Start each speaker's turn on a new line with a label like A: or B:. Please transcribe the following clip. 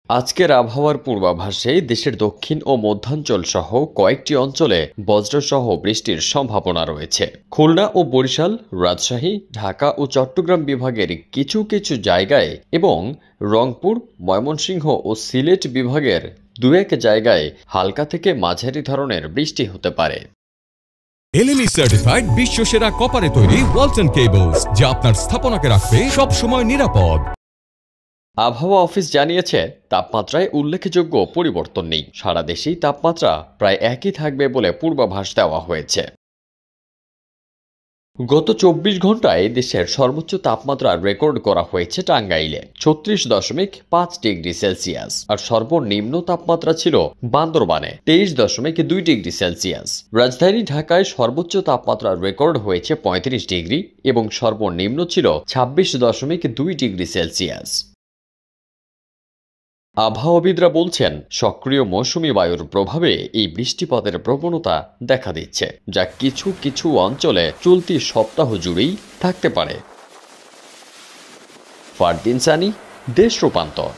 A: আজকের আবহাওয়ার পূর্বাভাসে দেশের দক্ষিণ ও মধ্যাঞ্চল সহ কয়েকটি অঞ্চলে বজ্রসহ বৃষ্টির সম্ভাবনা রয়েছে। খুলনা ও বরিশাল, রাজশাহী, ঢাকা ও চট্টগ্রাম বিভাগের কিছু কিছু জায়গায় এবং রংপুর, ময়মনসিংহ ও সিলেট বিভাগের দু-এক জায়গায় হালকা থেকে মাঝারি ধরনের বৃষ্টি হতে পারে।
B: এলএমই সার্টিফাইড বিশ্বসেরা কপারে তৈরি ওয়ালটন কেবলস, যা আপনার স্থাপনাকে রাখবে সব সময় নিরাপদ।
A: আবহাওয়া অফিস জানিয়েছে, তাপমাত্রায় উল্লেখযোগ্য পরিবর্তন নেই। সারা দেশেই তাপমাত্রা প্রায় একই থাকবে বলে পূর্বাভাস দেওয়া হয়েছে। গত 24 ঘন্টায় দেশের সর্বোচ্চ তাপমাত্রা রেকর্ড করা হয়েছে টাঙ্গাইলে 36.5 ডিগ্রি সেলসিয়াস, আর সর্বনিম্ন তাপমাত্রা ছিল বান্দরবানে 23.2 ডিগ্রি সেলসিয়াস। রাজধানী ঢাকায় সর্বোচ্চ তাপমাত্রা রেকর্ড হয়েছে 35 ডিগ্রি এবং সর্বনিম্ন ছিল 26.2 ডিগ্রি সেলসিয়াস। আবহাওয়াবিদরা বলছেন, সক্রিয় মৌসুমী বায়ুর প্রভাবে এই বৃষ্টিপাতের প্রবণতা দেখা দিচ্ছে, যা কিছু কিছু অঞ্চলে চলতি সপ্তাহ জুড়েই থাকতে পারে। ফারদিন সানি, দেশ রূপান্তর।